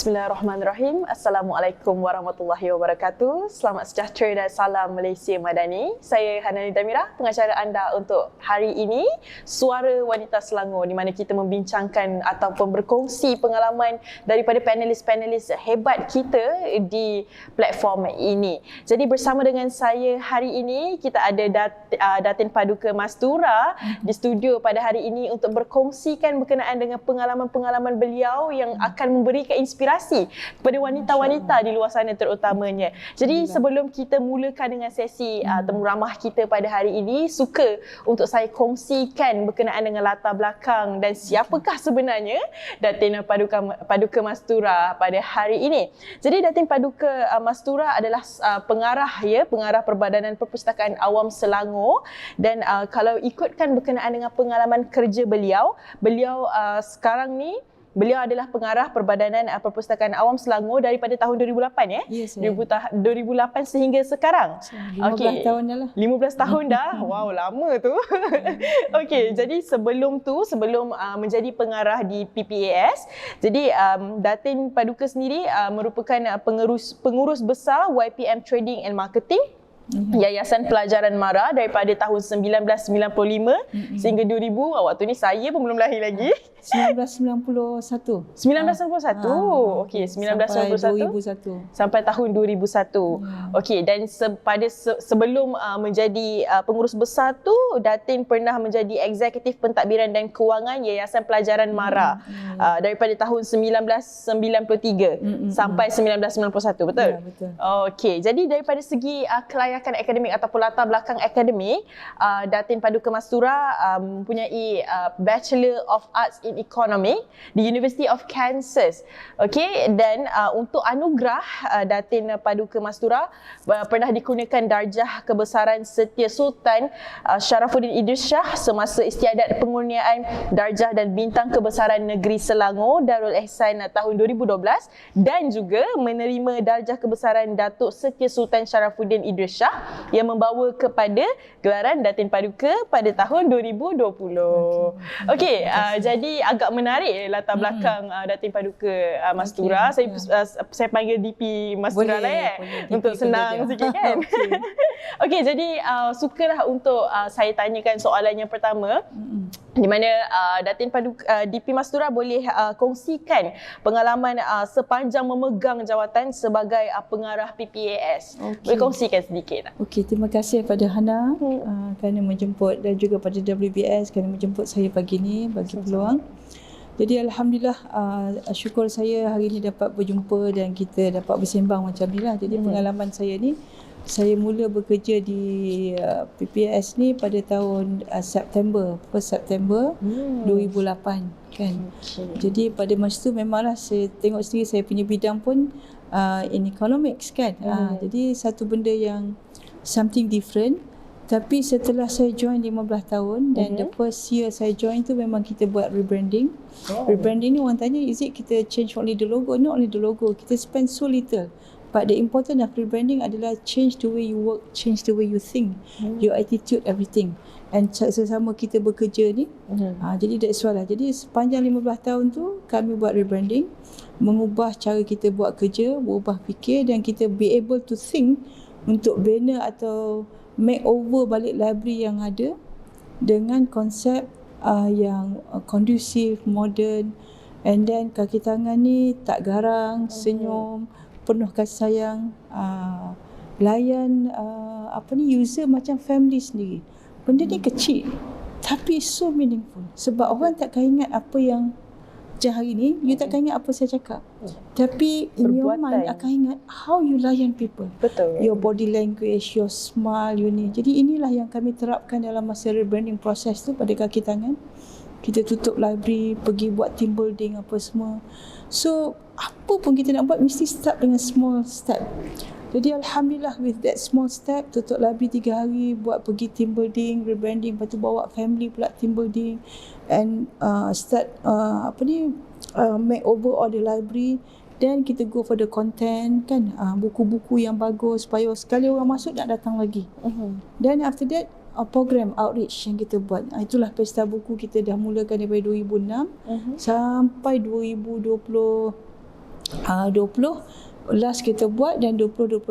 Bismillahirrahmanirrahim. Assalamualaikum warahmatullahi wabarakatuh. Selamat sejahtera dan salam Malaysia Madani. Saya Hana Nidamira, pengacara anda untuk hari ini, Suara Wanita Selangor, di mana kita membincangkan ataupun berkongsi pengalaman daripada panelis-panelis hebat kita di platform ini. Jadi bersama dengan saya hari ini, kita ada Datin Paduka Mastura di studio pada hari ini untuk berkongsikan berkenaan dengan pengalaman-pengalaman beliau yang akan memberikan inspirasi kepada wanita-wanita di luar sana terutamanya. Jadi sebelum kita mulakan dengan sesi temu ramah kita pada hari ini, suka untuk saya kongsikan berkenaan dengan latar belakang dan siapakah sebenarnya Datin Paduka Mastura pada hari ini. Jadi Datin Paduka Mastura adalah pengarah Perbadanan Perpustakaan Awam Selangor, dan kalau ikutkan berkenaan dengan pengalaman kerja beliau sekarang ni beliau adalah pengarah Perbadanan Perpustakaan Awam Selangor daripada tahun 2008 ya? Yes, 2008 sehingga sekarang. 15 tahun dah lah. 15 tahun dah. Wow, lama tu. Okey, jadi sebelum menjadi pengarah di PPAS, jadi Datin Paduka sendiri merupakan pengurus besar YPM Trading and Marketing, Yayasan Pelajaran MARA daripada tahun 1995 sehingga 2000. Waktu ni saya pun belum lahir lagi. 1991. Okey, 1991 sampai tahun 2001. Okey, dan sebelum menjadi pengurus besar tu, Datin pernah menjadi eksekutif pentadbiran dan kewangan Yayasan Pelajaran MARA daripada tahun 1993 sampai 1991, betul? Ya, betul. Okey, jadi daripada segi kelayakan akademik ataupun latar belakang akademik, Datin Paduka Mastura mempunyai Bachelor of Arts in Economics di University of Kansas. Okey, dan untuk anugerah Datin Paduka Mastura pernah dikurniakan darjah kebesaran Setia Sultan Sharafuddin Idris Shah semasa istiadat pengurniaan darjah dan bintang kebesaran Negeri Selangor Darul Ihsan tahun 2012, dan juga menerima darjah kebesaran Datuk Setia Sultan Sharafuddin Idris Shah yang membawa kepada gelaran Datin Paduka pada tahun 2020. Okey, jadi agak menarik latar belakang Datin Paduka Mastura. Saya panggil DP Mastura lah ya, untuk senang sikit kan. Okey, jadi sukalah untuk saya tanyakan soalan yang pertama, di mana Datin Paduka DP Mastura boleh kongsikan pengalaman sepanjang memegang jawatan sebagai pengarah PPAS. Boleh kongsikan sedikit tak? Okey, terima kasih kepada Hana kerana menjemput, dan juga pada WBS kerana menjemput saya pagi ni, bagi peluang. Jadi alhamdulillah, syukur saya hari ni dapat berjumpa dan kita dapat bersembang macam ni lah. Jadi pengalaman saya ni, saya mula bekerja di PPAS ni pada tahun September 2008 kan. Jadi pada masa tu memanglah saya tengok sendiri, saya punya bidang pun in economics kan. Jadi satu benda yang something different. Tapi setelah saya join 15 tahun dan the first year saya join tu memang kita buat rebranding. Rebranding ni orang tanya, is it kita change only the logo? Not only the logo, kita spend so little. But the important of rebranding adalah change the way you work, change the way you think, your attitude, everything. And sesama kita bekerja ni, jadi that's why lah. Jadi sepanjang 15 tahun tu kami buat rebranding, mengubah cara kita buat kerja, berubah fikir, dan kita be able to think untuk banner atau makeover balik library yang ada dengan konsep yang kondusif, modern, and then kaki tangan ni tak garang, senyum, penuh kasih sayang, layan user macam family sendiri. Benda ni kecil tapi so meaningful, sebab orang takkan ingat apa yang hari ni, you takkan ingat apa saya cakap, tapi in your mind akan ingat how you layan people. Betul. Your body language, your smile, you ni. Jadi inilah yang kami terapkan dalam masa rebranding proses tu pada kaki tangan. Kita tutup library, pergi buat team building apa semua. So apa pun kita nak buat mesti start dengan small step. Jadi alhamdulillah with that small step, tutup library 3 hari, buat pergi team building, rebranding, lepas tu bawa family pula team building, and start make over all the library. Then kita go for the content kan, buku-buku yang bagus supaya sekali orang masuk nak datang lagi. Then after that program outreach yang kita buat. Itulah pesta buku kita dah mulakan daripada 2006 sampai 2020 20 last kita buat, dan 2021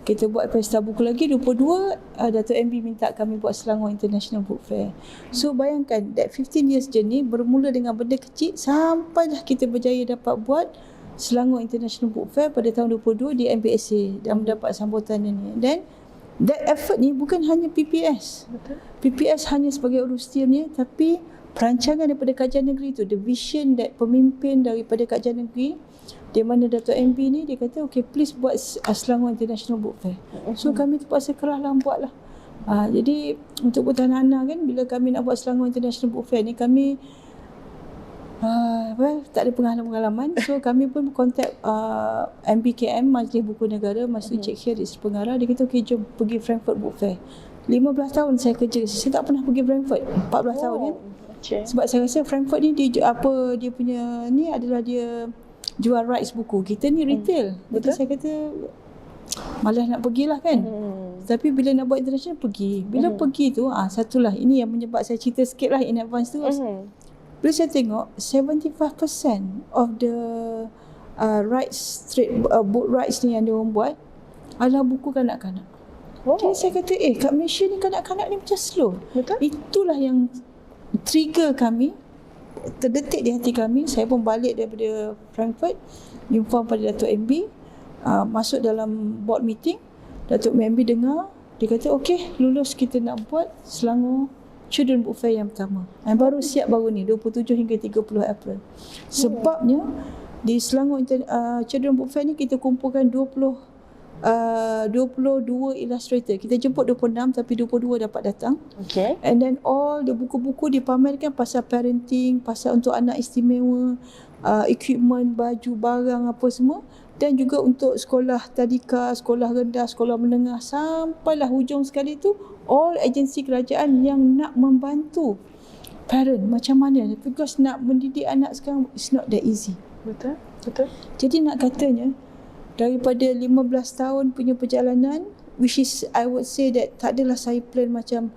kita buat pesta buku lagi. 22 Dato' MB minta kami buat Selangor International Book Fair. So bayangkan that 15 years journey bermula dengan benda kecil sampailah kita berjaya dapat buat Selangor International Book Fair pada tahun 22 di MBSA dan mendapat sambutan ini. Dan that effort ni bukan hanya PPS. Betul. PPS hanya sebagai urus timnya, tapi perancangan daripada kajian negeri tu, the vision that pemimpin daripada kajian negeri, di mana Dato' MB ni dia kata okay, please buat Selangor International Book Fair. So kami terpaksa kerahlah buatlah. Jadi untuk bertahan-tahan kan, bila kami nak buat Selangor International Book Fair ni, kami tak ada pengalaman. So kami pun kontak MBKM, Majlis Buku Negara, masa tu Cik Khair pengarah. Dia kata okay, jom pergi Frankfurt Book Fair. 15 tahun saya kerja, saya tak pernah pergi Frankfurt. 14 tahun kan. Sebab saya rasa Frankfurt ni dia punya ni adalah dia jual rights buku. Kita ni retail. Betul. Saya kata malas nak pergilah kan. Tapi bila nak buat international, pergi. Bila pergi tu, satulah ini yang menyebab saya cerita sikit lah in advance tu. Bila saya tengok 75% of the rights book rights ni yang dia orang buat adalah buku kanak-kanak. Jadi saya kata kat Malaysia ni kanak-kanak ni macam slow. Betul. Itulah yang trigger kami, terdetik di hati kami. Saya pun balik daripada Frankfurt, inform pada Dato' MB, masuk dalam board meeting. Dato' MB dengar, dia kata okey, lulus kita nak buat Selangor Children Book Fair yang pertama. Yang baru siap baru ni 27 hingga 30 April. Sebabnya di Selangor Children Book Fair ni kita kumpulkan 22 illustrator. Kita jemput 26 tapi 22 dapat datang. Okay. And then all the buku-buku dipamerkan pasal parenting, pasal untuk anak istimewa, equipment, baju, barang apa semua, dan juga untuk sekolah tadika, sekolah rendah, sekolah menengah, sampailah hujung sekali tu all agensi kerajaan yang nak membantu parent macam mana, because nak mendidik anak sekarang it's not that easy. Betul. Jadi nak katanya daripada 15 tahun punya perjalanan, which is I would say that tak adalah saya plan macam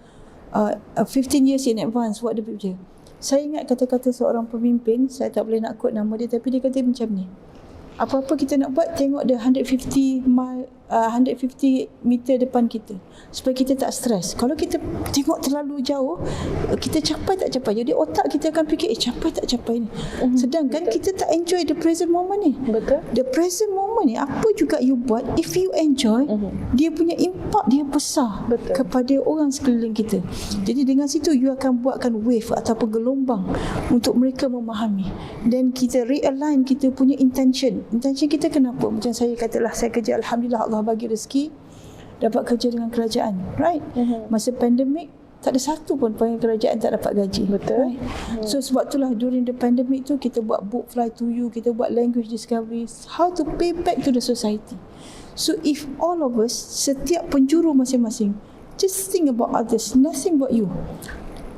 15 years in advance what the future. Saya ingat kata-kata seorang pemimpin, saya tak boleh nak quote nama dia, tapi dia kata macam ni, apa-apa kita nak buat, tengok dia 150 meter depan kita supaya kita tak stres. Kalau kita tengok terlalu jauh, kita capai tak capai, jadi otak kita akan fikir capai tak capai ni. Sedangkan kita tak enjoy the present moment ni. Betul. The present moment ni, apa juga you buat, if you enjoy, dia punya impact dia besar. Betul. Kepada orang sekeliling kita. Jadi dengan situ you akan buatkan wave ataupun gelombang untuk mereka memahami, dan kita realign kita punya intention kita kenapa. Macam saya katalah, saya kerja, alhamdulillah Allah bagi rezeki dapat kerja dengan kerajaan, right? Masa pandemik tak ada satu pun pegawai kerajaan tak dapat gaji. Betul. Right? So sebab itulah during the pandemic tu kita buat book fly to you, kita buat language discovery, how to pay back to the society. So if all of us, setiap penjuru masing-masing, just think about others, nothing about you.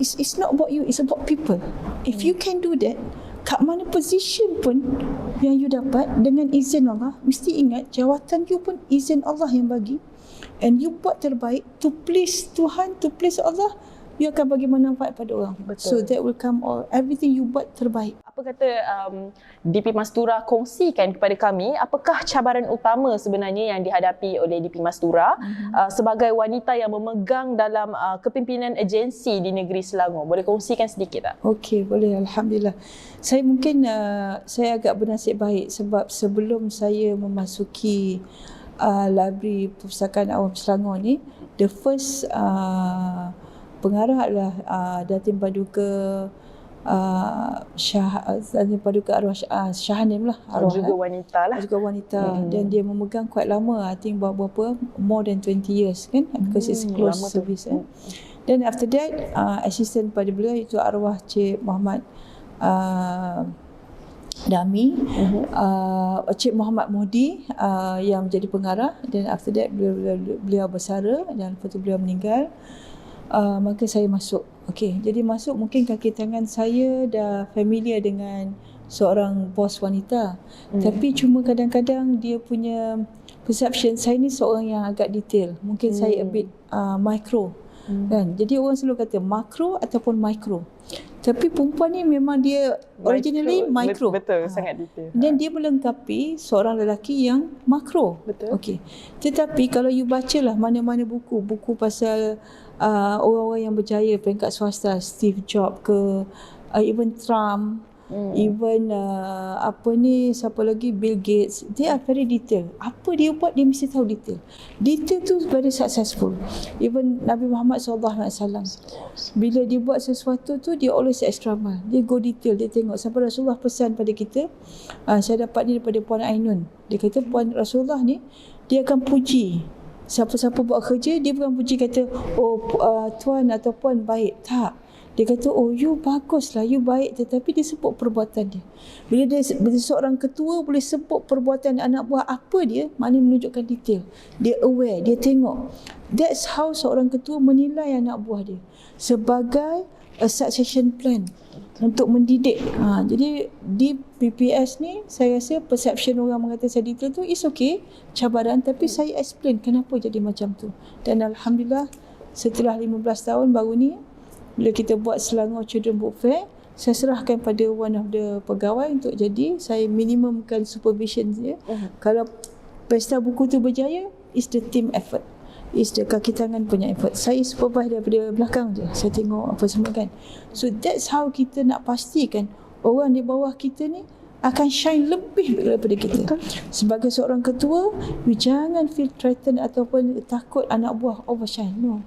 It's not about you, it's about people. If you can do that, kat mana position pun yang you dapat dengan izin Allah, mesti ingat jawatan you pun izin Allah yang bagi, and you buat terbaik to please Tuhan, to please Allah, you akan bagi manfaat pada orang. Betul. So that will come all, everything you buat terbaik. Apa kata DP Mastura kongsikan kepada kami, apakah cabaran utama sebenarnya yang dihadapi oleh DP Mastura sebagai wanita yang memegang dalam kepimpinan agensi di negeri Selangor? Boleh kongsikan sedikit tak? Okey, boleh. Alhamdulillah. Saya mungkin saya agak bernasib baik sebab sebelum saya memasuki Library Perpustakaan Awam Selangor ni, the first pengarah adalah Datin Paduka Datin Paduka arwah Syahanim lah, arwah juga wanita lah. Juga wanita. Dan dia memegang quite lama, I think berapa more than 20 years kan, because it's close service. Then after that assistant pada beliau itu arwah Cik Muhammad Dami, Cik Muhammad Mohdi yang menjadi pengarah. Dan after that beliau bersara dan lepas tu beliau meninggal. Maka saya masuk. Okey, jadi masuk mungkin kaki tangan saya dah familiar dengan seorang bos wanita. Tapi cuma kadang-kadang dia punya perception saya ni seorang yang agak detail. Mungkin saya a bit micro. Kan? Jadi orang selalu kata makro ataupun micro. Tapi perempuan ni memang dia originally micro. Betul, sangat detail. Dan dia melengkapi seorang lelaki yang makro. Betul. Okey. Tetapi kalau you bacalah mana-mana buku pasal orang-orang yang berjaya peringkat swasta, Steve Jobs ke, even Trump, even siapa lagi, Bill Gates, they are very detail. Apa dia buat, dia mesti tahu detail. Detail tu very successful. Even Nabi Muhammad SAW, bila dia buat sesuatu tu, dia always extra mile. Dia go detail, dia tengok. Sampai Rasulullah pesan pada kita, saya dapat ni daripada Puan Ainun. Dia kata Puan Rasulullah ni, dia akan puji siapa-siapa buat kerja. Dia bukan puji kata, tuan atau puan baik. Tak. Dia kata, you baguslah, you baik. Tetapi dia sebut perbuatan dia. Bila seorang ketua boleh sebut perbuatan anak buah apa dia, maknanya menunjukkan detail. Dia aware, dia tengok. That's how seorang ketua menilai anak buah dia. Sebagai a succession plan untuk mendidik. Jadi di PPS ni, saya rasa perception orang mengata saya detail tu is okay, cabaran, tapi saya explain kenapa jadi macam tu. Dan Alhamdulillah, setelah 15 tahun baru ni, bila kita buat Selangor Children Book Fair, saya serahkan pada one of the pegawai untuk jadi, saya minimumkan supervision dia. Kalau pesta buku tu berjaya, is the team effort, is the kaki tangan punya effort. Saya supervise daripada belakang je, saya tengok apa semua kan. So that's how kita nak pastikan orang di bawah kita ni akan shine lebih daripada kita. Sebagai seorang ketua, you jangan feel threatened ataupun takut anak buah overshine. No.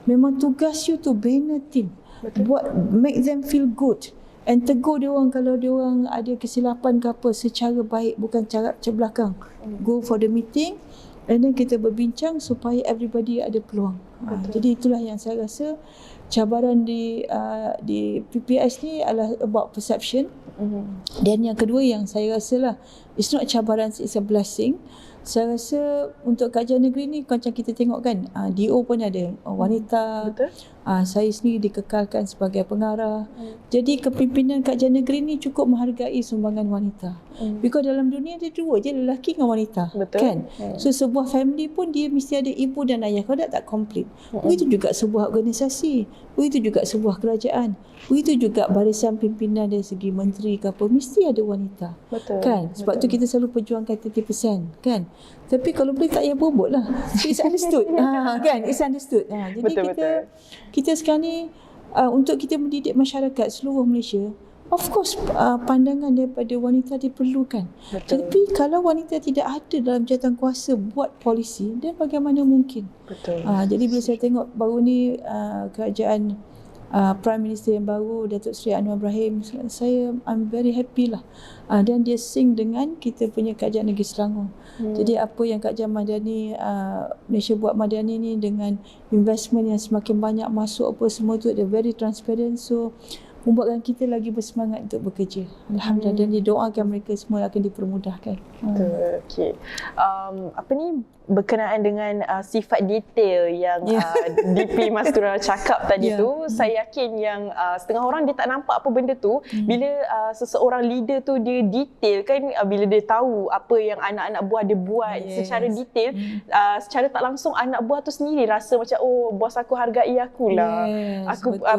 Memang tugas you tu bina team. Buat, make them feel good. And tegur dia orang kalau dia orang ada kesilapan ke apa secara baik, bukan cara belakang. Go for the meeting and then kita berbincang supaya everybody ada peluang. Jadi itulah yang saya rasa cabaran di PPS ni adalah about perception. Dan yang kedua yang saya rasa lah, it's not cabaran, it's a blessing. Saya rasa untuk kajian negeri ni macam kita tengok kan, DO pun ada wanita. Betul. Saya sendiri dikekalkan sebagai pengarah. Jadi kepimpinan kajian negeri ni cukup menghargai sumbangan wanita. Because dalam dunia ada dua je, lelaki dengan wanita. Betul. Kan? So sebuah family pun dia mesti ada ibu dan ayah. Kalau tak complete. Begitu juga sebuah organisasi. Begitu juga sebuah kerajaan. Begitu juga barisan pimpinan dari segi menteri ke apa, mesti ada wanita. Betul. Kan? Sebab tu kita selalu perjuangkan 30%. Kan? Tapi kalau boleh tak payah bobot lah. So it's understood. Kan? It's understood. Jadi betul. kita sekarang ni untuk kita mendidik masyarakat seluruh Malaysia, of course pandangan daripada wanita diperlukan. Tapi kalau wanita tidak ada dalam jawatan kuasa buat polisi, dan bagaimana mungkin? Betul. Jadi bila saya tengok baru ni kerajaan Prime Minister yang baru, Datuk Seri Anwar Ibrahim, I'm very happy lah. Dan dia sync dengan kita punya kajian negeri Selangor. Jadi apa yang Kak Jan Madani, Malaysia Buat Madani ni, dengan investment yang semakin banyak masuk apa semua tu, dia very transparent. So membuatkan kita lagi bersemangat untuk bekerja. Alhamdulillah. Dan didoakan mereka semua akan dipermudahkan. Betul. Okay. Berkenaan dengan sifat detail yang DP Mastura cakap tadi tu, saya yakin yang setengah orang dia tak nampak apa benda tu. Bila seseorang leader tu dia detail kan, bila dia tahu apa yang anak-anak buah dia buat secara detail, secara tak langsung anak buah tu sendiri rasa macam, oh, bos aku hargai aku lah.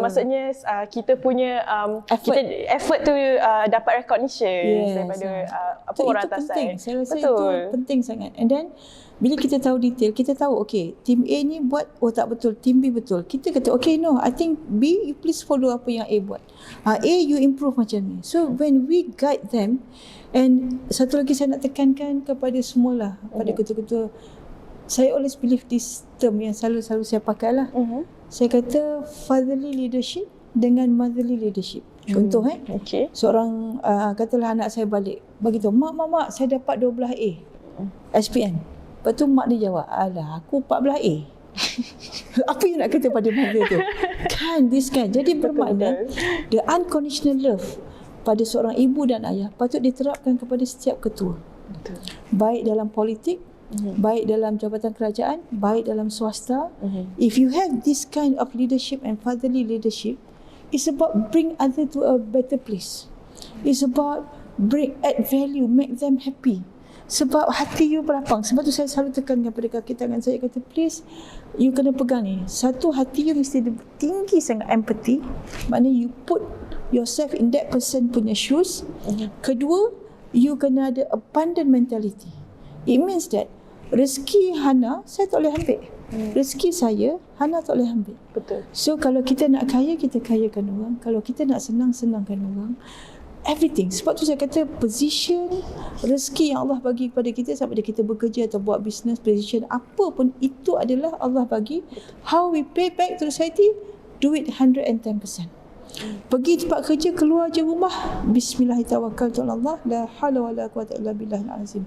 Maksudnya kita punya effort tu dapat recognition daripada orang atas saya. Saya rasa itu penting sangat. And then bila kita tahu detail, kita tahu okay, tim A ni buat tak betul, tim B betul. Kita kata okay, no, I think B, you please follow apa yang A buat. A, you improve macam ni. So when we guide them, and satu lagi saya nak tekankan kepada semualah, pada ketua-ketua, saya always believe this term yang selalu saya pakai lah. Saya kata fatherly leadership dengan motherly leadership. Contoh seorang katalah anak saya balik, bagi tahu, mak, saya dapat 12A SPM. Lepas tu mak dia jawab, alah, aku 14A. Apa yang nak kata pada mother tu? Kan, this kan. Jadi bermakna the unconditional love pada seorang ibu dan ayah patut diterapkan kepada setiap ketua. Baik dalam politik, baik dalam jabatan kerajaan, baik dalam swasta. If you have this kind of leadership and fatherly leadership, it's about bring other to a better place. It's about add value, make them happy. Sebab hati you berlapang. Sebab tu saya selalu tekankan pada kaki tangan saya, kata please you kena pegang ni. Satu, hati you mesti tinggi sangat empathy. Maknanya you put yourself in that person punya shoes. Kedua, you kena ada abundant mentality. It means that rezeki Hana saya tak boleh ambil. Rezeki saya Hana tak boleh ambil. Betul. So kalau kita nak kaya, kita kayakan orang. Kalau kita nak senang, senangkan orang. Everything. Sebab tu saya kata position, rezeki yang Allah bagi kepada kita, sama ada kita bekerja atau buat bisnes, position apa pun, itu adalah Allah bagi. How we pay back to society, do it 110%. Pergi tempat kerja, keluar je rumah, bismillahirrahmanirrahim, la hawla wala quwwata illa billahil azim.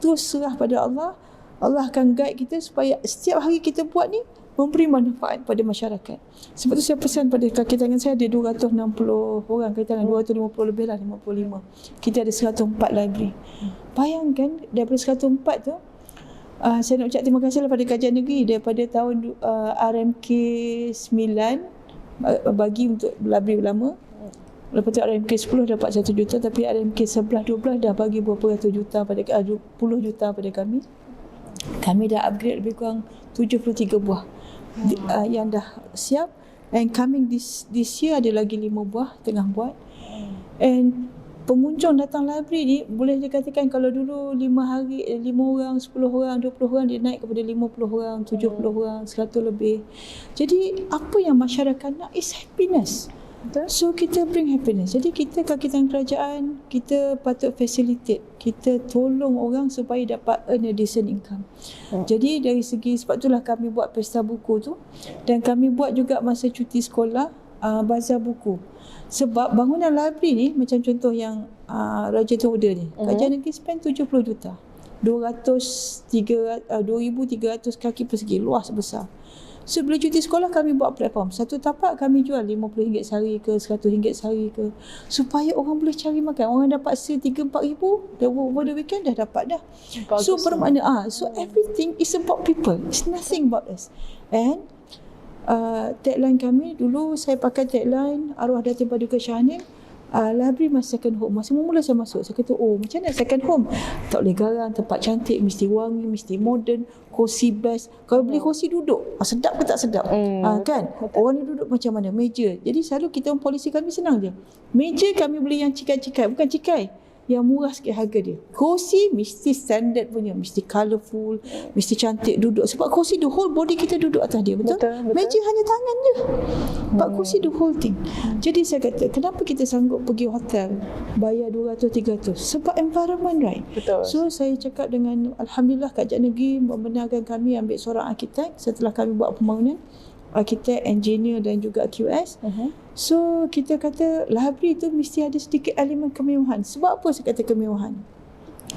Terus serah pada Allah. Allah akan guide kita supaya setiap hari kita buat ni memberi manfaat pada masyarakat. Sebab tu saya pesan pada kaki tangan saya, ada 260 orang kaki tangan, 250 lebih lah, 55. Kita ada 104 library. Bayangkan daripada 104 tu, saya nak ucap terima kasih pada Kajian Negeri daripada tahun RMK 9 bagi untuk library lama. Lepas tu RMK 10 dapat 1 juta, tapi RMK 11-12 dah bagi berapa ratus juta pada 10 juta pada kami. Kami dah upgrade lebih kurang 73 buah yang dah siap, and coming this year ada lagi 5 buah tengah buat. And pengunjung datang library ni boleh dikatakan kalau dulu 5 orang, 10 orang, 20 orang, dia naik kepada 50 orang, 70 orang, 100 lebih. Jadi apa yang masyarakat nak is happiness. So kita bring happiness. Jadi kita kaki tangan kerajaan, kita patut facilitate, kita tolong orang supaya dapat earn a decent income. Jadi dari segi, sebab itulah kami buat pesta buku tu, dan kami buat juga masa cuti sekolah bazar buku. Sebab bangunan library ni, macam contoh yang Raja Tun Uda ni, Kajian Negeri spend 70 juta, 2,300 kaki persegi, luas besar. So bila cuti sekolah kami buat platform. Satu tapak kami jual RM50 sehari ke, RM100 sehari ke, supaya orang boleh cari makan. Orang dapat sale 3-4 ribu, over the weekend dah dapat dah. So bermakna so everything is about people. It's nothing about us. And tagline kami dulu, saya pakai tagline arwah Datin Paduka Shahnin, library my second home. Masa mula saya masuk, saya kata macam mana second home? Tak boleh garang, tempat cantik, mesti wangi, mesti modern, kursi best. Kalau beli kursi duduk, sedap ke tak sedap? Kan? Orang ni duduk macam mana? Meja. Jadi selalu kita polisi kami senang je. Meja kami beli yang cikai-cikai, bukan cikai, yang murah sikit harga dia. Kursi mesti standard punya, mesti colourful, mesti cantik duduk. Sebab kursi the whole body kita duduk atas dia, betul? Meja hanya tangan je. Sebab kursi the whole thing. Jadi saya kata, kenapa kita sanggup pergi hotel bayar 200-300? Sebab environment, right? Betul. So saya cakap dengan, Alhamdulillah Kajian Negeri membenarkan kami ambil seorang arkitek setelah kami buat pembangunan. Arkitek, engineer dan juga QS. So kita kata library tu mesti ada sedikit elemen kemewahan. Sebab apa saya kata kemewahan?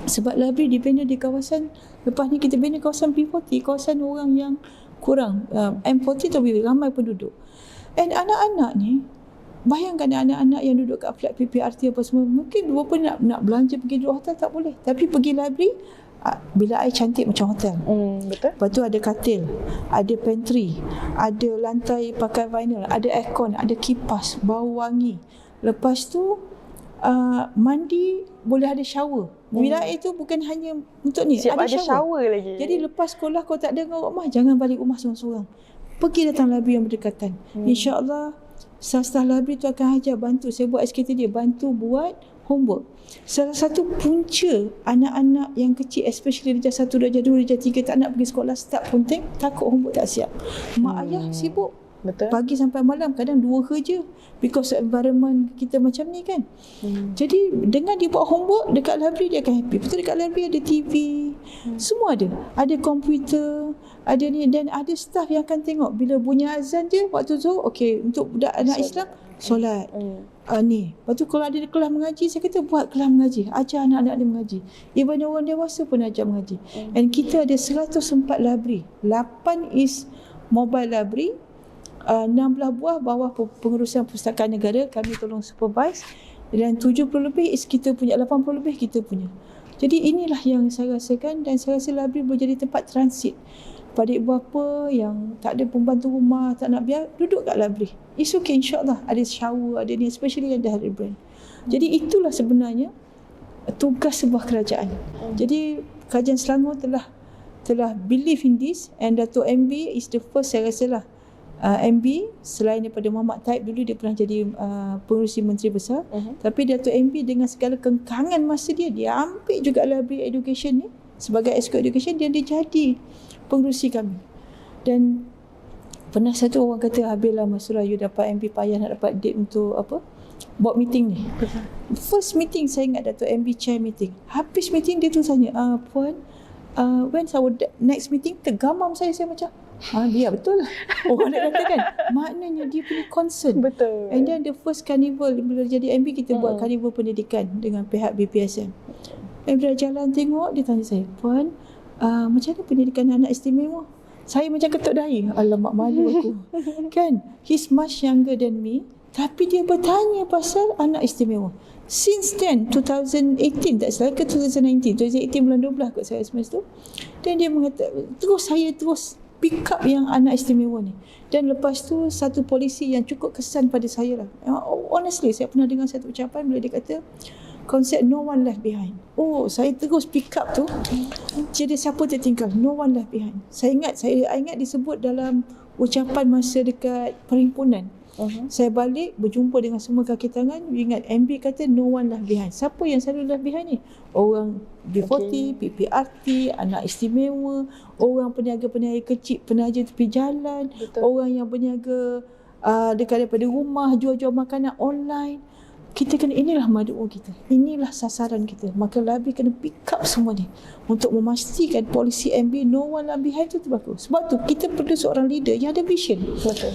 Sebab library dibina di kawasan, lepas ni kita bina kawasan P40, kawasan orang yang kurang, M40 lebih ramai penduduk. And anak-anak ni, bayangkan anak-anak yang duduk kat flat PPRT apa semua, mungkin berapa nak belanja pergi duduk hotel, tak boleh. Tapi pergi library, bila air cantik macam hotel. Betul. Lepas tu ada katil, ada pantry, ada lantai pakai vinyl, ada aircon, ada kipas, bau wangi. Lepas tu mandi boleh ada shower. Bila air tu bukan hanya untuk ni, siap ada shower lagi. Jadi lepas sekolah kau tak ada dengan rumah, jangan balik rumah seorang-seorang. Pergi datang library yang berdekatan. InsyaAllah staff library tu akan ajar, bantu. Saya buat SKT dia, bantu buat homework. Salah satu punca anak-anak yang kecil, especially darjah 1, darjah 2, darjah 3 tak nak pergi sekolah, start punting, takut homework tak siap. Mak ayah sibuk. Betul. Pagi sampai malam, kadang 2 kerja because environment kita macam ni kan. Jadi dengan dia buat homework dekat library, dia akan happy. Betul, dekat library ada TV, semua ada. Ada komputer, ada ni, dan ada staff yang akan tengok bila bunyi azan je waktu tu, okey, untuk budak anak Islam solat. Ni. Lepas tu kalau ada kelas mengaji, saya kata buat kelas mengaji, ajar anak-anak dia mengaji. Even orang dewasa pun ajar mengaji. And kita ada 104 library. 8 is mobile library, 16 buah bawah pengurusan Perpustakaan Negara, kami tolong supervise, dan 70 lebih is kita punya, 80 lebih kita punya. Jadi inilah yang saya rasakan, dan saya rasa library boleh jadi tempat transit. Pada ibu bapa yang tak ada pembantu rumah, tak nak biar, duduk kat library. It's okay, insyaAllah. Ada shower, ada ni, especially yang dah ada brand. Jadi itulah sebenarnya tugas sebuah kerajaan. Jadi Kerajaan Selangor telah believe in this, and Dato' MB is the first, saya rasa lah, MB selain daripada Muhammad Taib, dulu dia pernah jadi pengerusi Menteri Besar, tapi Dato' MB dengan segala kengkangan masa dia ambil juga library education ni sebagai exco education, dan dia jadi pengerusi kami. Dan pernah satu orang kata, habislah Mas Surah, you dapat MB payah nak dapat date untuk board meeting ni. First meeting saya ingat Dato' MB chair meeting. Habis meeting dia tu tanya, Puan, when's our next meeting? Tergamam saya macam, biar betul lah. Orang nak kata kan, maknanya dia punya concern. Betul. And then the first carnival, bila jadi MB, kita buat carnival pendidikan dengan pihak BPSM. Dan bila jalan tengok, dia tanya saya, Puan, macam mana pendidikan anak istimewa? Saya macam ketuk dahi. Alamak, malu aku. Kan, he's much younger than me, tapi dia bertanya pasal anak istimewa. Since then, 2018, tak salah ke 2019, 2018 bulan 12 kot saya semasa tu. Dan dia mengatakan, saya terus pick up yang anak istimewa ni. Dan lepas tu, satu polisi yang cukup kesan pada saya lah. Honestly, saya pernah dengar satu ucapan bila dia kata, konsep no one left behind. Saya terus pick up tu. Tiada siapa tertinggal, no one left behind. Saya ingat disebut dalam ucapan masa dekat perhimpunan. Saya balik berjumpa dengan semua kaki tangan. Ingat MB kata no one left behind. Siapa yang selalu left behind ni? Orang B40, PPRT, anak istimewa, orang peniaga-peniaga kecil, penaja tepi jalan, orang yang berniaga dekat daripada rumah, jual-jual makanan online. Kita kena, inilah madu'u kita, inilah sasaran kita. Maka LABI kena pick up semua ni untuk memastikan polisi MB no one left behind tu berlaku. Sebab tu kita perlu seorang leader yang ada vision. Betul.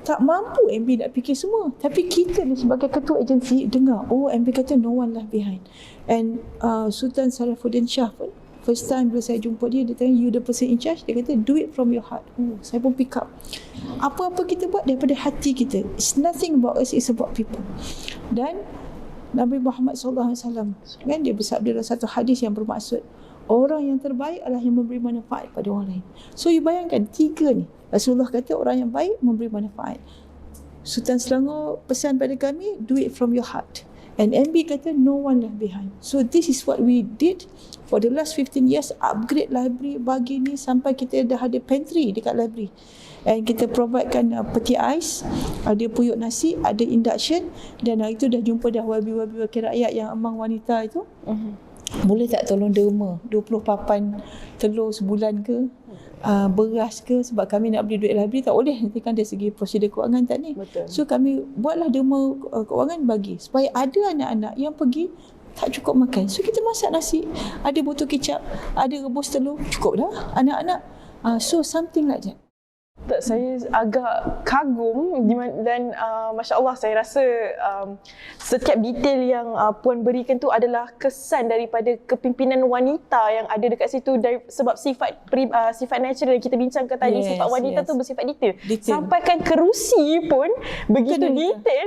Tak mampu MB nak fikir semua, tapi kita ni sebagai ketua agensi dengar, MB kata no one left behind. And Sultan Sarafuddin Shah pun, first time bila saya jumpa dia tanya, you the person in charge? Dia kata, do it from your heart. Saya pun pick up. Apa-apa kita buat daripada hati kita. It's nothing about us, it's about people. Dan Nabi Muhammad SAW kan, dia bersabda dalam satu hadis yang bermaksud, orang yang terbaik adalah yang memberi manfaat pada orang lain. So you bayangkan, tiga ni Rasulullah kata orang yang baik memberi manfaat. Sultan Selangor pesan pada kami, do it from your heart. And MB kata no one left behind. So this is what we did for the last 15 years, upgrade library bagi ni sampai kita dah ada pantry dekat library. And kita providekan peti ais, ada puyuk nasi, ada induction, dan hari tu dah jumpa dah wabi-wabi wakil rakyat yang emang wanita itu. Boleh tak tolong derma 20 papan telur sebulan ke, beras ke, sebab kami nak beli duit library tak boleh, nanti kan dari segi prosedur kewangan tak ni. Betul. So kami buatlah derma kewangan bagi, supaya ada anak-anak yang pergi tak cukup makan. So kita masak nasi, ada botol kecap, ada rebus telur, cukup dah anak-anak. So something like that. Saya agak kagum dan Masya Allah, saya rasa setiap detail yang Puan berikan tu adalah kesan daripada kepimpinan wanita yang ada dekat situ, sebab sifat natural yang kita bincangkan tadi, sifat wanita tu bersifat detail. Sampaikan kerusi pun begitu detail.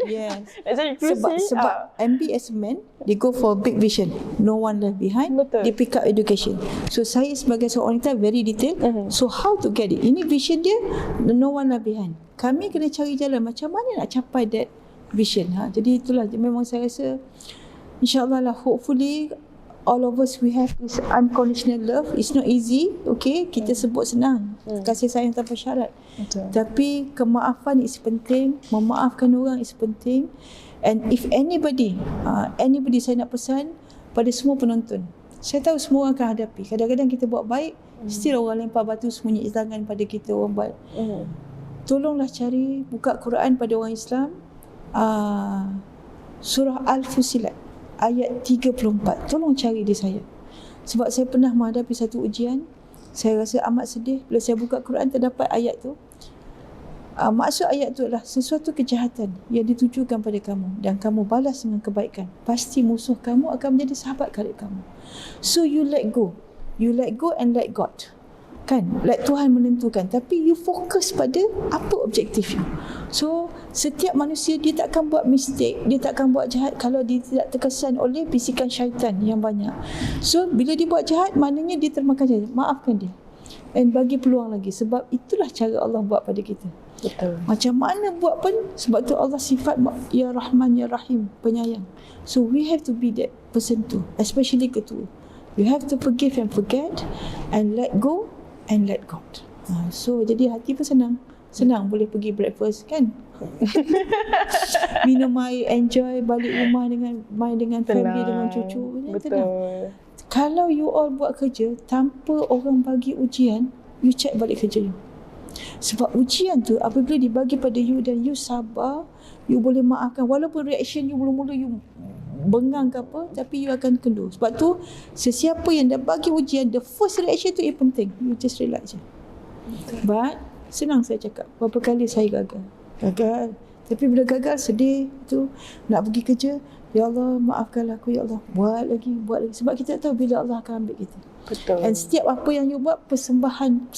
Nak cari kerusi. Sebab MB as a man, they go for big vision, no one left behind. They pick up education. So saya sebagai seorang wanita very detail. So how to get it? Ini vision dia, no one left behind. Kami kena cari jalan macam mana nak capai that vision. Jadi itulah, memang saya rasa insyaAllah lah, hopefully all of us we have this unconditional love. It's not easy, okay? Kita sebut senang, kasih sayang tanpa syarat. Tapi kemaafan is penting, memaafkan orang is penting. And if anybody saya nak pesan pada semua penonton, saya tahu semua orang akan hadapi. Kadang-kadang kita buat baik, still orang lempar batu sembunyi tangan pada kita, orang buat. Tolonglah cari, buka Quran pada orang Islam, surah Al-Fusilat ayat 34. Tolong cari di saya. Sebab saya pernah menghadapi satu ujian, saya rasa amat sedih bila saya buka Quran terdapat ayat tu. Maksud ayat tu adalah sesuatu kejahatan yang ditujukan pada kamu dan kamu balas dengan kebaikan, pasti musuh kamu akan menjadi sahabat karib kamu. So you let go and let God. Kan, let Tuhan menentukan, tapi you fokus pada apa objektif you. So setiap manusia dia tak akan buat mistake, dia tak akan buat jahat kalau dia tidak terkesan oleh bisikan syaitan yang banyak. So bila dia buat jahat, maknanya dia termakan jahat. Maafkan dia. and bagi peluang lagi. Sebab itulah cara Allah buat pada kita. Betul. Macam mana buat pun, sebab tu Allah sifat Ya Rahman Ya Rahim, penyayang. So we have to be that person too, especially ketua. You have to forgive and forget, and let go and let God. So jadi hati pun senang boleh pergi breakfast kan. Minum air, enjoy, balik rumah dengan main dengan family, dengan cucu. Betul. Tenang. Kalau you all buat kerja tanpa orang bagi ujian, you check balik kerja you. Sebab ujian tu apabila dibagi pada you dan you sabar, you boleh maafkan. Walaupun reaction you mula-mula you bengang ke apa, tapi you akan kendur. Sebab tu sesiapa yang dah bagi ujian, the first reaction tu yang penting. You just relax je. But senang saya cakap, berapa kali saya gagal. Tapi bila gagal sedih tu, nak pergi kerja, ya Allah maafkanlah aku ya Allah, buat lagi. Sebab kita tak tahu bila Allah akan ambil kita. Betul. And setiap apa yang you buat, persembahan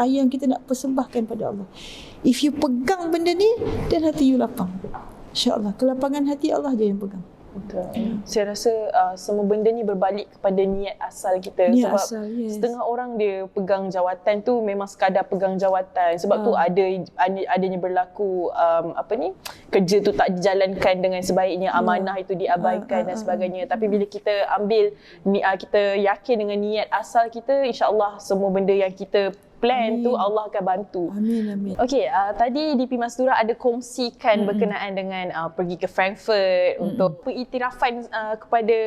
yang kita nak persembahkan pada Allah. If you pegang benda ni, dan hati you lapang, InsyaAllah kelapangan hati Allah je yang pegang. Betul. Saya rasa semua benda ni berbalik kepada niat asal kita. Niat sebab asal, yes. Setengah orang dia pegang jawatan tu memang sekadar pegang jawatan. Sebab tu adanya berlaku kerja tu tak dijalankan dengan sebaiknya, amanah itu diabaikan dan sebagainya. Tapi bila kita ambil kita yakin dengan niat asal kita, insya-Allah semua benda yang kita plan tu Allah akan bantu. Amin. Okey, tadi DP Mastura ada kongsikan berkenaan dengan pergi ke Frankfurt untuk pengiktirafan kepada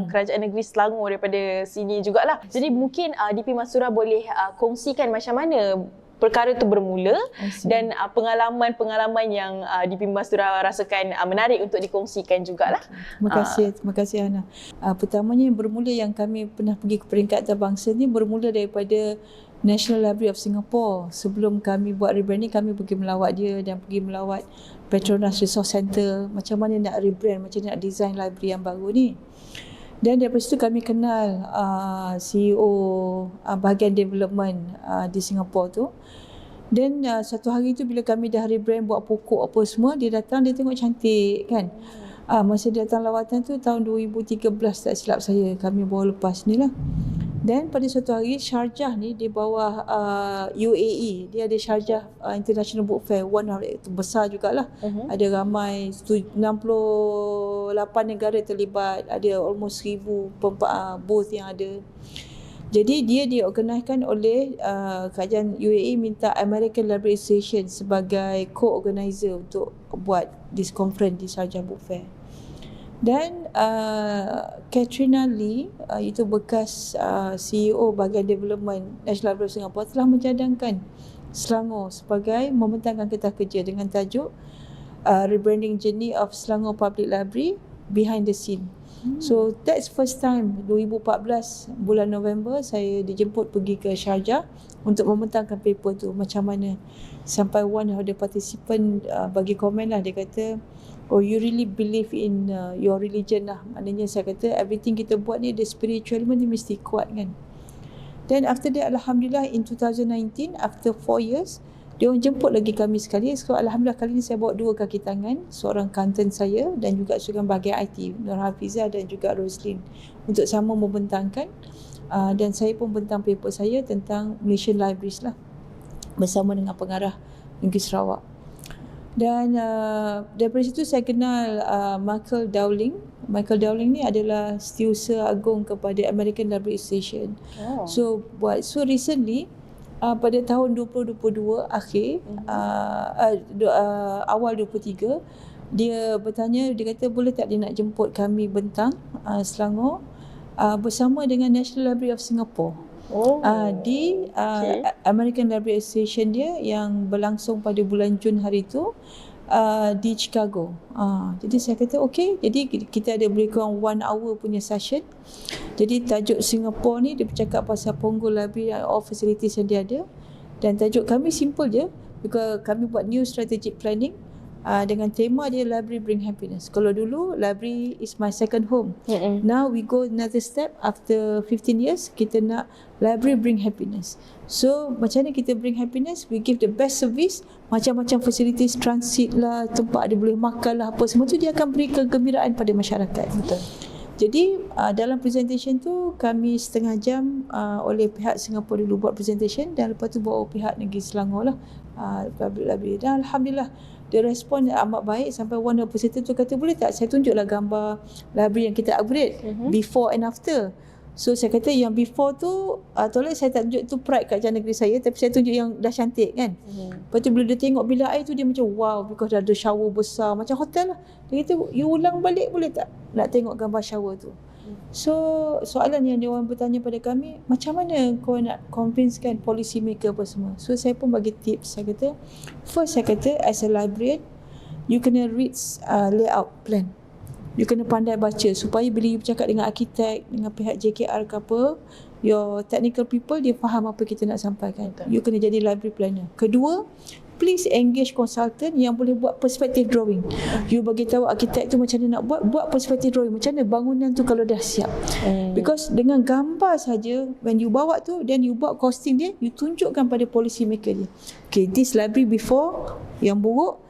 Kerajaan Negeri Selangor daripada sini jugalah. Jadi mungkin DP Mastura boleh kongsikan macam mana perkara itu bermula dan pengalaman-pengalaman yang DP Mastura rasakan menarik untuk dikongsikan jugalah. Terima kasih Hana. Pertamanya bermula yang kami pernah pergi ke peringkat antarabangsa ni bermula daripada National Library of Singapore. Sebelum kami buat rebranding, kami pergi melawat dia dan pergi melawat Petronas Resource Center, macam mana nak rebrand, macam mana nak design library yang baru ni. Dan daripada situ kami kenal CEO bahagian development di Singapore tu. Dan satu hari tu bila kami dah rebrand, buat pokok apa semua, dia datang, dia tengok cantik kan. Masa dia datang lawatan tu tahun 2013 tak silap saya, kami baru lepas ni lah. Dan pada suatu hari Sharjah ni di bawah UAE, dia ada Sharjah International Book Fair, one of itu besar jugalah. Ada ramai 68 negara terlibat, ada almost 1000 booth yang ada. Jadi dia diorganiskan oleh kerajaan UAE, minta American Library Association sebagai co-organizer untuk buat this conference di Sharjah Book Fair. Dan Katrina Lee, itu bekas CEO bahagian development National Library of Singapore, telah mencadangkan Selangor sebagai membentangkan kertas kerja dengan tajuk Rebranding Journey of Selangor Public Library Behind the Scene. So that's first time 2014 bulan November saya dijemput pergi ke Sharjah untuk membentangkan paper tu macam mana. Sampai one of the participant bagi komen lah, dia kata, oh you really believe in your religion lah. Maknanya saya kata everything kita buat ni, the spiritual ni mesti kuat kan. Then after that, Alhamdulillah in 2019, after 4 years, dia orang jemput lagi kami sekali. So Alhamdulillah kali ni saya bawa 2 kaki tangan, seorang kanten saya dan juga seorang bahagian IT, Nur Hafizah dan juga Roslyn, untuk sama membentangkan. Dan saya pun bentang paper saya tentang Malaysian Libraries lah, bersama dengan pengarah Negeri Sarawak. Dan daripada situ saya kenal Michael Dowling. Michael Dowling ni adalah Setiausaha Agung kepada American Library Association. So recently pada tahun 2022 akhir, awal 23, dia bertanya, dia kata boleh tak dia nak jemput kami bentang Selangor bersama dengan National Library of Singapore. Di American Library Association dia yang berlangsung pada bulan Jun hari tu di Chicago. Jadi saya kata okey, jadi kita ada lebih kurang 1 hour punya session. Jadi tajuk Singapore ni dia bercakap pasal Punggol Library and all facilities yang dia ada, dan tajuk kami simple je, because kami buat new strategic planning dengan tema dia Library Bring Happiness. Kalau dulu Library is my second home, now we go another step. After 15 years kita nak Library Bring Happiness. So macam mana kita bring happiness? We give the best service, macam-macam facilities, transit lah, tempat dia boleh makan lah, apa semua tu dia akan beri kegembiraan pada masyarakat. Betul. Jadi dalam presentation tu kami setengah jam oleh pihak Singapura dulu buat presentation, dan lepas tu bawa pihak negeri Selangor lah, public. Dan Alhamdulillah dia respon amat baik, sampai one of presenter tu kata, boleh tak saya tunjuklah gambar library yang kita upgrade before and after. So saya kata yang before tu tolong saya tak tunjuk tu pride kat negeri saya, tapi saya tunjuk yang dah cantik kan. Lepas tu bila dia tengok bilik air tu dia macam wow, because dah ada shower besar macam hotel lah. Dia kata, you ulang balik boleh tak nak tengok gambar shower tu. So soalan yang dia orang bertanya pada kami, macam mana kau nak convincekan policy maker apa semua. So saya pun bagi tips. Saya kata, first saya kata as a librarian, you kena read layout plan. You kena pandai baca supaya bila you bercakap dengan arkitek, dengan pihak JKR ke apa, your technical people, dia faham apa kita nak sampaikan. You kena jadi library planner. Kedua, please engage consultant yang boleh buat perspective drawing. You bagi tahu arkitek tu macam mana nak buat perspective drawing, macam mana bangunan tu kalau dah siap. Because dengan gambar saja, when you bawa tu, then you buat costing dia, you tunjukkan pada policy maker dia. Okay, this library before yang buruk,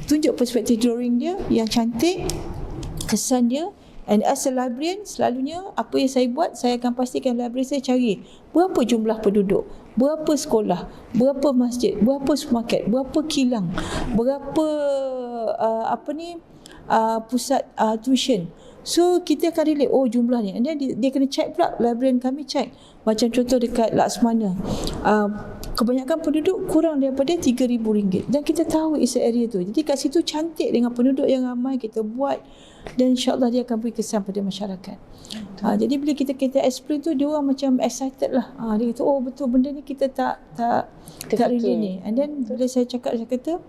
tunjuk perspective drawing dia yang cantik, kesan dia. And as a librarian, selalunya apa yang saya buat, saya akan pastikan library saya cari berapa jumlah penduduk, berapa sekolah, berapa masjid, berapa supermarket, berapa kilang, berapa pusat tuition. So kita akan relate, oh jumlahnya. And then dia kena check pula, librarian kami check. Macam contoh dekat Laksmana, kebanyakan penduduk kurang daripada RM3,000, dan kita tahu is a area tu. Jadi kat situ cantik dengan penduduk yang ramai, kita buat, dan insyaAllah dia akan beri kesan pada masyarakat. Jadi bila kita explain tu, dia orang macam excited lah. Dia kata, oh betul, benda ni kita tak really ni. And then bila saya cakap, saya kata,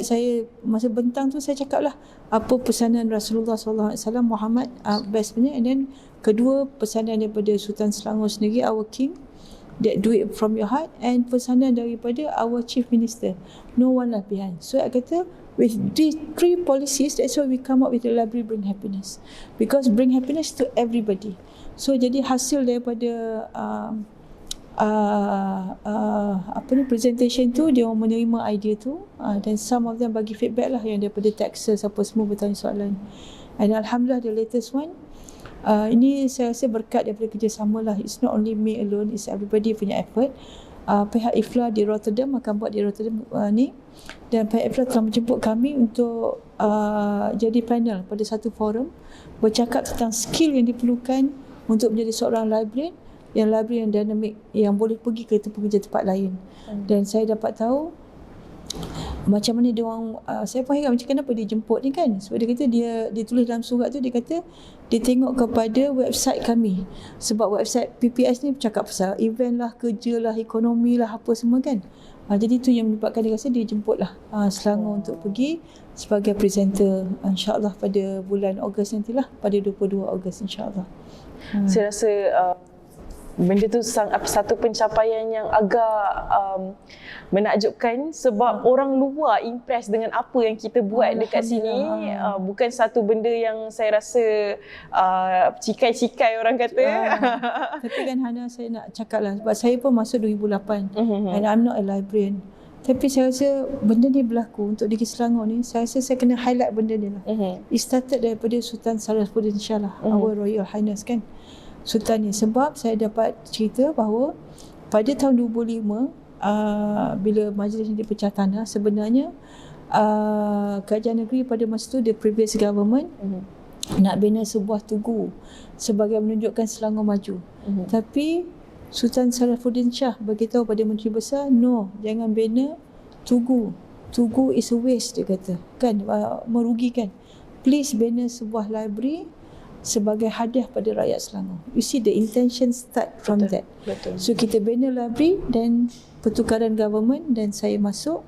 saya masa bentang tu saya cakap lah apa pesanan Rasulullah SAW, Muhammad best punya. And then kedua, pesanan daripada Sultan Selangor sendiri, our king, that do it from your heart. And pesanan daripada our chief minister, no one left behind. So I kata, with these three policies, that's why we come up with the library Bring Happiness, because bring happiness to everybody. So jadi hasil daripada presentation tu, dia orang menerima idea tu, dan some of them bagi feedback lah, yang daripada Texas apa semua bertanya soalan. And Alhamdulillah the latest one, ini saya rasa berkat daripada kerjasama lah. It's not only me alone, it's everybody punya effort. Pihak IFLA di Rotterdam akan buat di Rotterdam ni, dan pihak IFLA telah menjemput kami untuk jadi panel pada satu forum bercakap tentang skill yang diperlukan untuk menjadi seorang librarian yang dinamik, yang boleh pergi ke tempat lain. Dan saya dapat tahu macam mana dia orang, saya pun heran macam kenapa dia jemput ni kan. Sebab dia kata dia tulis dalam surat tu, dia kata dia tengok kepada website kami, sebab website PPS ni bercakap pasal event lah, kerja lah, ekonomi lah, apa semua kan. Jadi tu yang menyebabkan dia rasa dia jemput lah Selangor untuk pergi sebagai presenter, insyaAllah pada bulan Ogos nantilah, pada 22 Ogos insyaAllah. Saya rasa benda tu satu pencapaian yang agak menakjubkan, sebab orang luar impress dengan apa yang kita buat dekat sini. Bukan satu benda yang saya rasa cikai-cikai orang kata. Tapi kan Hana, saya nak cakap lah, sebab saya pun masuk 2008 and I'm not a librarian. Tapi saya rasa benda ni berlaku untuk Negeri Selangor ni, saya rasa saya kena highlight benda ni lah. It started daripada Sultan Sarafuddin Shah lah, our Royal Highness kan, Sultan ni. Sebab saya dapat cerita bahawa pada tahun 2005, bila majlis ni dipecah tanah, sebenarnya kerajaan negeri pada masa tu, the previous government nak bina sebuah tugu sebagai menunjukkan Selangor maju. Tapi Sultan Sarafuddin Shah beritahu pada Menteri Besar, no, jangan bina tugu. Tugu is a waste, dia kata. Kan, merugikan. Please bina sebuah library sebagai hadiah pada rakyat Selangor. You see the intention start from that. So kita bina library, dan pertukaran government, dan saya masuk,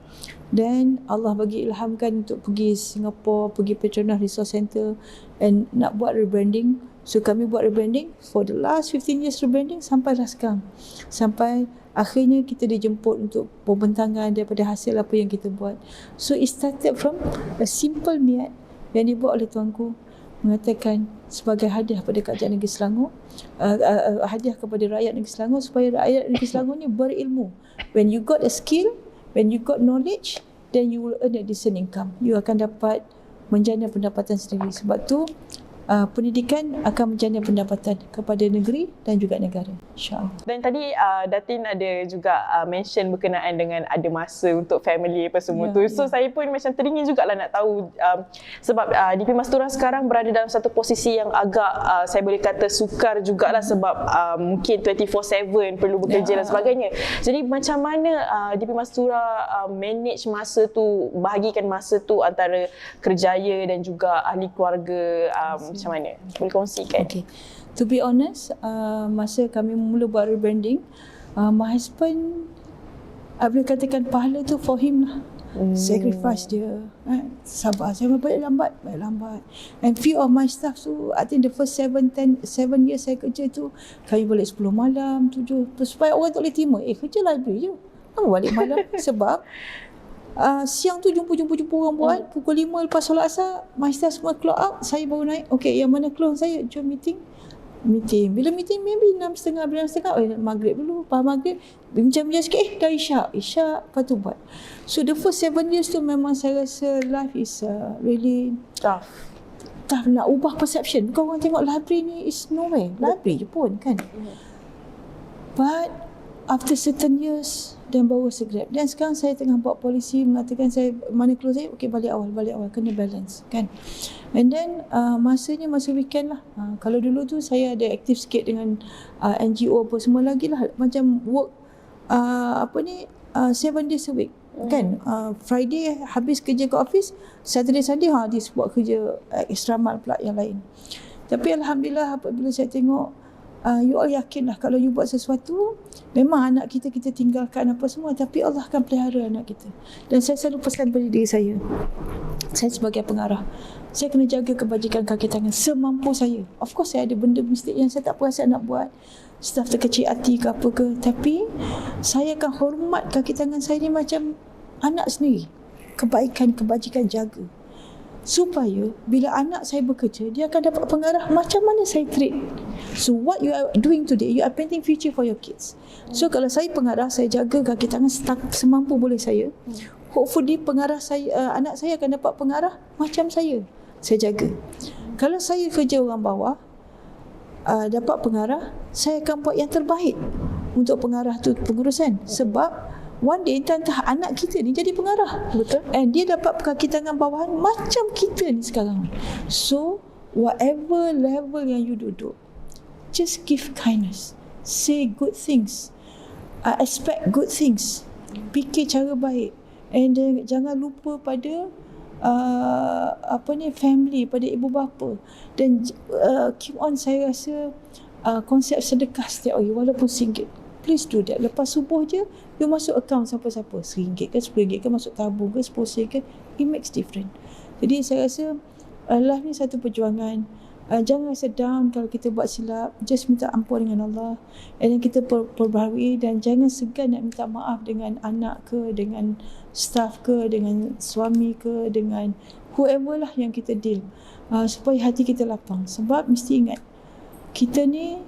dan Allah bagi ilhamkan untuk pergi Singapore, pergi Petronas Resource Center, and nak buat rebranding. So kami buat rebranding for the last 15 years, rebranding sampailah sekarang. Sampai akhirnya kita dijemput untuk pembentangan daripada hasil apa yang kita buat. So it started from a simple niat yang dibuat oleh tuanku, mengatakan sebagai hadiah pada kerajaan negeri Selangor, hadiah kepada rakyat negeri Selangor, supaya rakyat negeri Selangor ni berilmu. When you got a skill, when you got knowledge, then you will earn a decent income. You akan dapat menjana pendapatan sendiri. Sebab tu pendidikan akan menjana pendapatan kepada negeri dan juga negara, insya-Allah. Dan tadi Datin ada juga mention berkenaan dengan ada masa untuk family apa semua tu. So saya pun macam teringin jugalah nak tahu sebab DP Mastura sekarang berada dalam satu posisi yang agak saya boleh kata sukar jugalah sebab mungkin 24/7 perlu bekerja dan sebagainya. Jadi macam mana DP Mastura manage masa tu, bahagikan masa tu antara kerjaya dan juga ahli keluarga, macam mana? Boleh kongsikan? Okay. To be honest, masa kami mula buat rebranding, my husband, boleh katakan pahala tu for him lah. Sacrifice dia, sabar. Saya balik lambat. And few of my staff tu, I think the first 7 years saya kerja tu, kami balik 10 malam, 7, supaya orang tak boleh terima. Kerja library je, kamu balik malam. Sebab siang tu jumpa orang buat, pukul 5 lepas solat asar, my staff semua clock out, saya baru naik. Okay, yang mana clone saya, jom meeting. Bila meeting maybe 6.30, maghrib dulu. Lepas maghrib, bincang-bincang sikit, dah isyak, lepas tu buat. So the first 7 years tu memang saya rasa life is really tough. Nak ubah perception. Bukan orang tengok library ni is nowhere. Library je pun kan. But after certain years, dan baru segrab. Dan sekarang saya tengah buat polisi mengatakan saya, mana close saya, okay balik awal, kena balance kan. And then masanya masa weekend lah. Kalau dulu tu saya ada aktif sikit dengan NGO apa semua lagi lah. Macam work 7 days a week kan. Friday habis kerja ke office, Saturday Sunday habis buat kerja extra mile pula yang lain. Tapi Alhamdulillah apabila saya tengok you all yakin lah kalau you buat sesuatu, memang anak kita tinggalkan apa semua, tapi Allah akan pelihara anak kita. Dan saya selalu pesan pada diri saya sebagai pengarah, saya kena jaga kebajikan kaki tangan semampu saya. Of course saya ada benda mistake yang saya tak puas nak buat, staff terkecil hati ke apa ke, tapi saya akan hormat kaki tangan saya ni macam anak sendiri. Kebaikan, kebajikan jaga, supaya bila anak saya bekerja, dia akan dapat pengarah macam mana saya treat. So what you are doing today, you are painting future for your kids. So kalau saya pengarah, saya jaga kaki tangan semampu boleh saya. Hopefully pengarah saya, anak saya akan dapat pengarah macam saya jaga. Kalau saya kerja orang bawah, dapat pengarah, saya akan buat yang terbaik untuk pengarah tu pengurusan. Sebab one day entah anak kita ni jadi pengarah. Betul. And dia dapat kaki tangan bawahan macam kita ni sekarang. So whatever level yang you duduk, just give kindness, say good things, expect good things, fikir cara baik, and jangan lupa pada family, pada ibu bapa. Dan keep on, saya rasa konsep sedekah setiap hari walaupun RM1, please do that. Lepas subuh je, you masuk akaun siapa-siapa, RM1 ke RM10 ke, masuk tabung ke, RM10 ke, it makes different. Jadi saya rasa life ni satu perjuangan. Jangan rasa down kalau kita buat silap, just minta ampun dengan Allah, and then kita perbaharui. Dan jangan segan nak minta maaf dengan anak ke, dengan staff ke, dengan suami ke, dengan whoever lah yang kita deal, supaya hati kita lapang. Sebab mesti ingat, kita ni,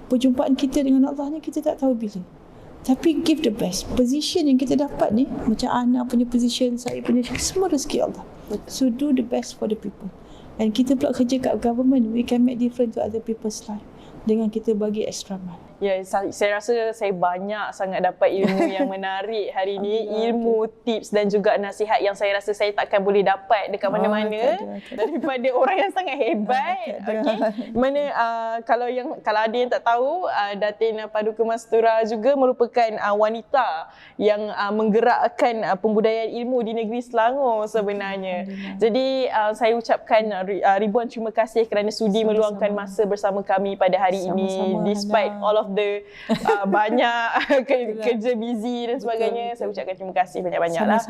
perjumpaan kita dengan Allah ni kita tak tahu bila. Tapi give the best. Position yang kita dapat ni, macam anak punya position, saya punya, semua rezeki Allah. So do the best for the people. And kita pula kerja kat government, we can make difference to other people's life dengan kita bagi extra mile. Ya, saya rasa saya banyak sangat dapat ilmu yang menarik hari ini, ilmu, tips dan juga nasihat yang saya rasa saya takkan boleh dapat dekat mana-mana daripada orang yang sangat hebat. Okey. Mana kalau ada yang tak tahu, Datin Paduka Mastura juga merupakan wanita yang menggerakkan pembudayaan ilmu di negeri Selangor sebenarnya. Jadi saya ucapkan ribuan terima kasih kerana sudi meluangkan masa bersama kami pada hari ini, despite all of the banyak kerja busy dan sebagainya. Saya ucapkan terima kasih banyak-banyak lah.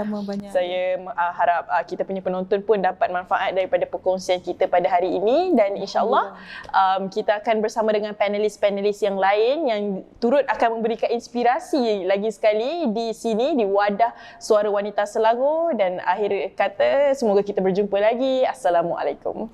Saya harap kita punya penonton pun dapat manfaat daripada perkongsian kita pada hari ini, dan insyaAllah kita akan bersama dengan panelis-panelis yang lain yang turut akan memberikan inspirasi lagi sekali di sini, di Wadah Suara Wanita Selangor. Dan akhir kata, semoga kita berjumpa lagi. Assalamualaikum.